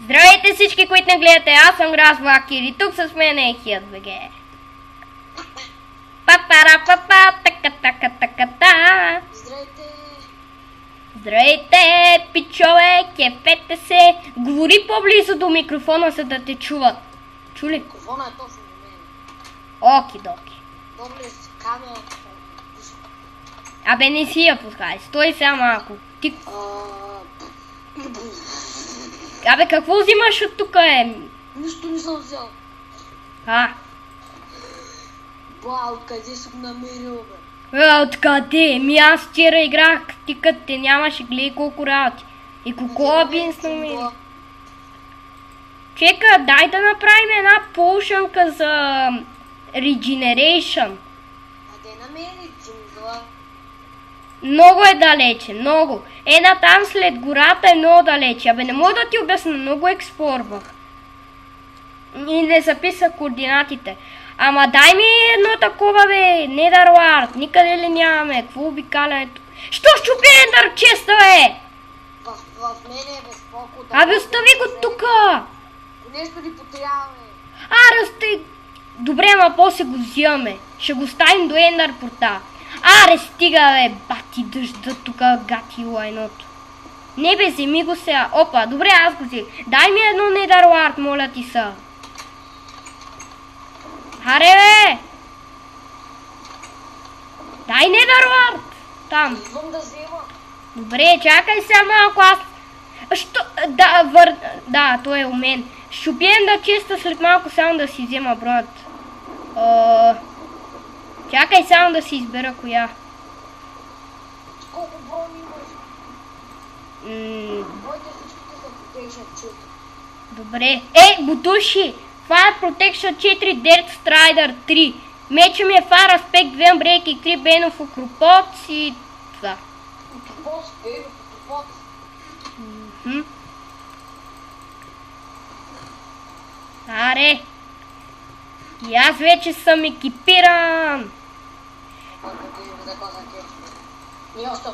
Здравейте всички, които не гледате, аз съм Грас Влакир и тук с мен е Хият БГ. Па-пара-па-па, така-така-така-така. Здравейте! Здравейте, пичове, кефете се. Говори по-близо до микрофона, за да те чуват. Чули? Микрофона е точно до мен. Оки-доки. Добре, с камерата. Абе, не си я пускай, стой сега малко. Ти... Абе, какво взимаш от тук, Нищо не съм взял. Откъде си го намерил, бе? Откъде? Аз вчера играх, ти като те нямаше, гледай колко работи. И колко бинс намери. Чека, дай да направим една полшанка за regeneration. Къде намери джунгла? Много е далече, много. Една там след гората е много далече. Абе, не мога да ти обясня, много експлорвах. И не записах координатите. Ама дай ми едно такова, бе, Netherward. Никъде ли нямаме? Какво обикалянето? Що щупи Ендър честа, бе? В мене е безпоко. Абе, остави го тука. Нещо ни потрябва, бе. Растай. Добре, ама после го взимаме. Ще го ставим до Ендър порта. Стига, бе, бати дъжда тука, гати лайното. Не, бе, вземи го сега. Опа, добре, аз го взех. Дай ми едно Netherward, моля ти са. Харе, бе! Дай Netherward! Там. Идвам да взема. Добре, чакай сега малко, аз... Що? Да, той е у мен. Ще убием да чиста след малко, само да си взема бронят. Чакай само да си избера коя. Колко брони имаш? Моите всичките са Protection 4. Добре. Бутуши! Fire Protection 4, Dirt Strider 3. Меча ми е Fire Aspect 2, Unbreaking 3, Bane of Acropods и това. Acropods, Bane of Acropods. Аре! И аз вече съм екипиран! Ние още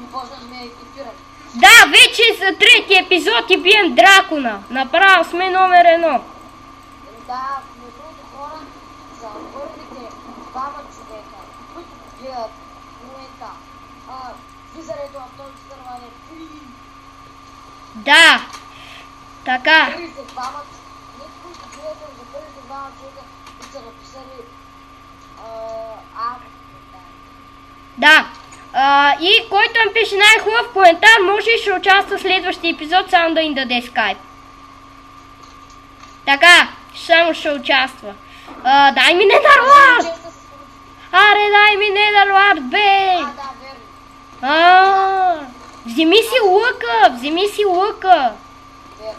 не почнахме екипиране. Да, вече за трети епизод и бием дракона. Направо сме номер 1. Да, между другото хора, за първите двама човека, които гледат в момента влизането в този сервер е фри. Да, така. Първите двама, които гледат за първите двама човека, които са написали Да. И който ми пише най-хубав коментар, може и ще участва в следващия епизод, само да им даде скайп. Така, само ще участва. Дай ми Netherward! Дай ми Netherward, бе! Да, верно. Вземи си лъка! Верно.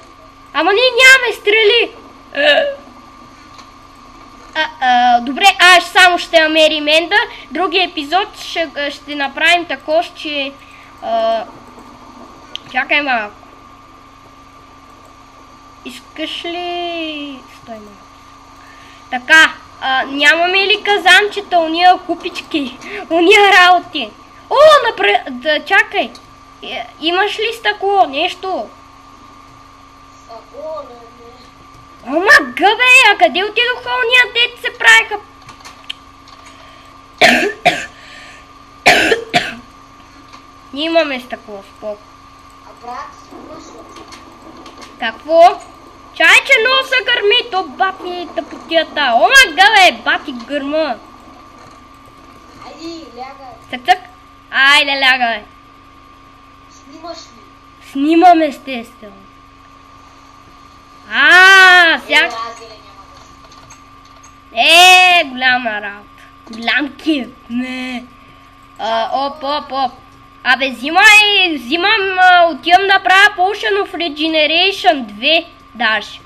Ама ние нямаме стрели! Добре, само ще намерим Ендър. Другия епизод ще направим такова, че... Чакай малко. Искаш ли... Стой малко. Така, нямаме ли казанчета, уния купички, уния работи? Чакай. Имаш ли стъкло, нещо? Стъкло, не. Бе, къде отидоха уния дет се правиха? Ние имаме стъкло, спок. Брат, слушай. Какво? Чай, че много се гърми, то бати тъпотията. Бе, бати гърма. Айди, лягай. Цък. Айде, лягай. Снимаш ли? Снимам, естествено. Сега... голяма работа. Голям кив. Не. Оп. Абе, взимам, отивам да правя Potion of Regeneration 2, даже.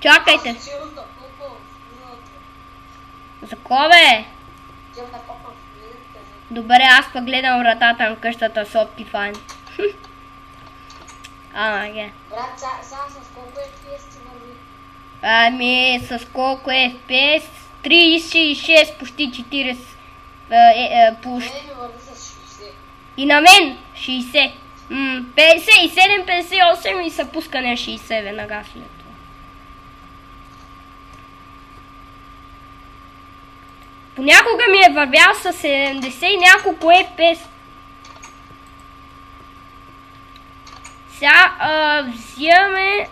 Чакайте. За кого, бе? Добре, аз пък гледам вратата на къщата с Optifine. Брат, само с колко FPS ти върви? С колко FPS? 36, почти 40. Не ми върви с 60. И на мен 60. 57, 58 и се пуска на 60 веднага след това. Понякога ми е вървял с 70 и няколко FPS. Сега взимаме...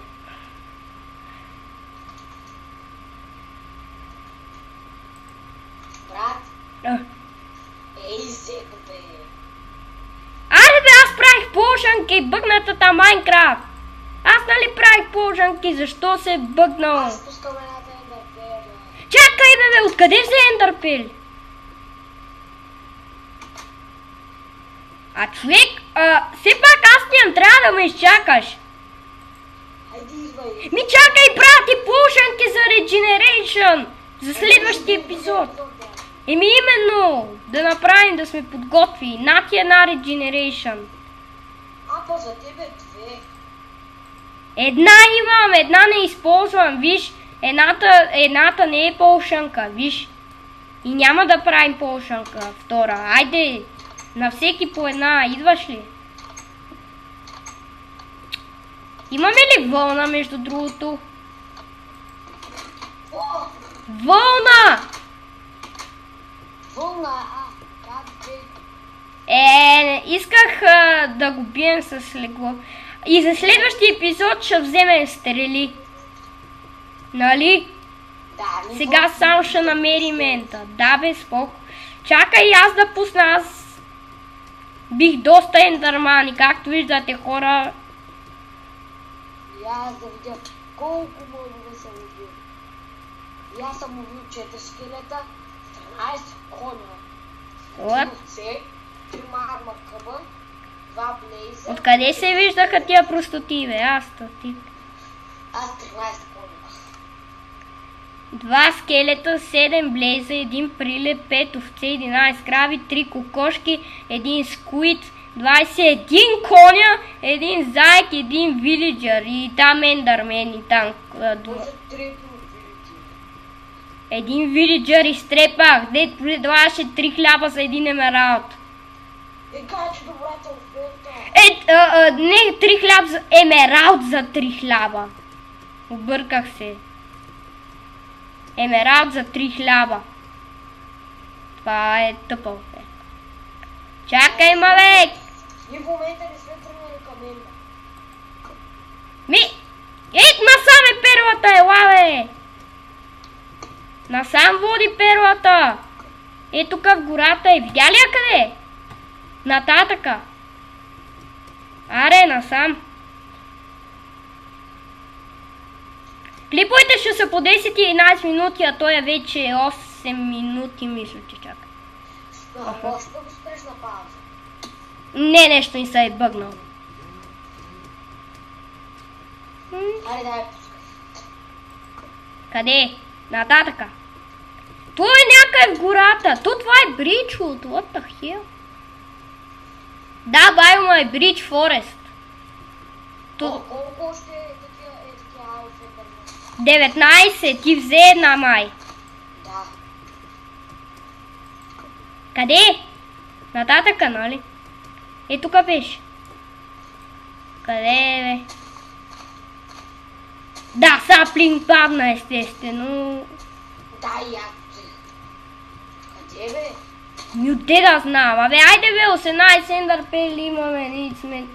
Брат, ей, зеко бе. Айде бе, аз правих полшанки, бъгнатата Майнкрафт. Аз нали правих полшанки, защо се е бъгнал? Аз пускам едната ендърпела. Чакай бе, откъде взе ендърпел? А човек, все пак аз нямам, трябва да ме изчакаш. Хайде, идвай. Ми чакай, брати, полшанки за Regeneration, за следващия епизод. Еми именно, да направим, да сме подготви. На ти една Regeneration. А, па за тебе две. Една имам, една не използвам, виж. Едната не е полшанка, виж. И няма да правим полшанка, втора. Айде, на всеки по една, идваш ли? Имаме ли вълна, между другото? О, Вълна! вълна, как бе? Исках да го бием с легло. И за следващия епизод ще вземем стрели. Нали? Да, ми Сега само ще намерим ента. Да бе, споко. Чакай аз да пусна, аз бих доста ендърмани, както виждате хора. И аз да видя колко мъжове съм убил. И аз съм убил 4 скелета, 13 коня, What? 3 овце, 3 марма къба, 2 блейза. Откъде се виждаха тия простоти, бе? Аз статик. Аз 13 коня. 2 скелета, 7 блейза, 1 прилеп, 5 овце, 11 крави, 3 кокошки, 1 скуит, 21 коня, 1 заек, 1 вилиджър и там ендърмен и там Може 3 видите. 1 вилиджър изтрепах, дед предлагаше 3 хляба за 1 емералд. Че добрата оферта. Не 3 хляб за емералд за 3 хляба. Обърках се. Емералд за 3 хляба. Това е тъпа оферта. Чакай, малек! Ние в момента не сме тръгнали към мен. Насам е перлата, ела бе! Насам води перлата! Тук в гората е. Видя ли я къде? Нататъка. Аре, насам. Клиповете ще са по 10 и 11 минути, а той е вече 8 минути, мисля, че чака. Може да го спреш на пауза. Не, нещо ни се е бъгнал. Хайде, дай пускай. Къде? Нататъка. Той е някъде в гората. Това е Бриджвуд. What the hell? Да, байома е Бридж Форест. Колко още е такива алфа? 19. Ти взе една май. Да. Къде? Нататъка, нали? Тук беше. Къде е, бе? Да, саплинг падна, естествено. Да, и аз. Къде бе? Де да знам. Абе, айде бе, 18 ендърпели имаме, ние сме. Не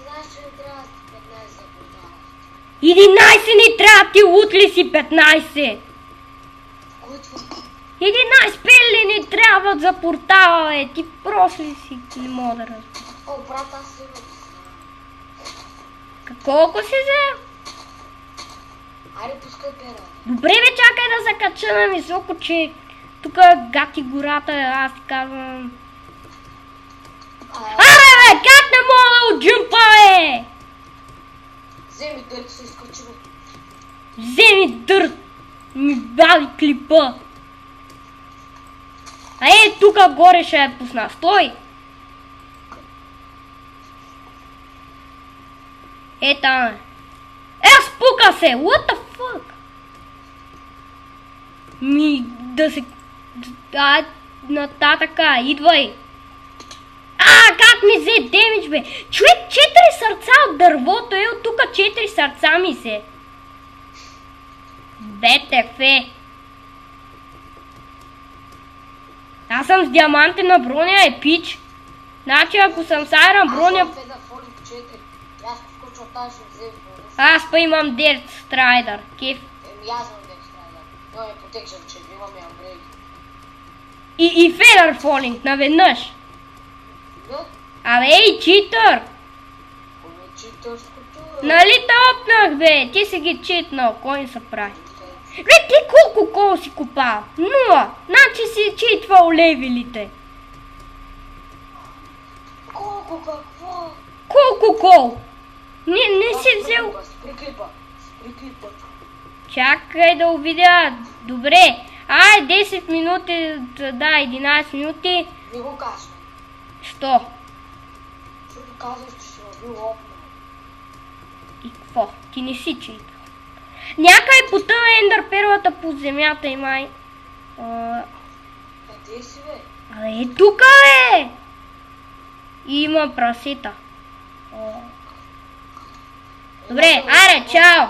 знаеш, че не трябва да си 15 за продава. 11 ни трябва, ти лут ли си 15? Кой това? 11 пели ни трябват за портала, бе. Ти прос ли си? Не мога да разбера. О, брат, аз си не знам. Колко си взе? Айде, пускай пера. Добре бе, чакай да се кача на високо, че тук гати гората, аз ти казвам. Абе бе, как не мога да отджъмпа, бе? Вземи дърт, се изкочи бе. Вземи дърт, ми бави клипа. Тук горе ще я пусна. Стой! Там е. Спука се! What the fuck? Да се... нататъка, идвай! Как ми взе демидж, бе? Човек, 4 сърца от дървото, от тук 4 сърца ми се. БТФ. Аз съм с диамантена броня, пич. Значи ако съм с айрон броня... Аз съм Феда Фолик 4. Аз скочвам тази ще взем бонус. Аз па имам Дерт Страйдър. Кеф. Аз имам Дерт Страйдър. Но е Protection 4, имаме апгрейд. И Feather Falling наведнъж. Да? Абе, ей, читър! Читърското... Нали те опнах, бе? Ти си ги читнал. Кой не се прави? Бе, ти колко кол си купал? 0. Значи си читвал левелите. Колко, какво? Колко кол? Не си взел... Спри клипа. Чакай да увидя. Добре. Ай, 10 минути, да, 11 минути. Не го казвам. Що? Защото казваш, че си бил опнал. И какво? Ти не си читал. Някъде потъва ендър перлата по земята и май. Къде си, бе? Абе, тука, бе! Има прасета. Добре, аре, чао!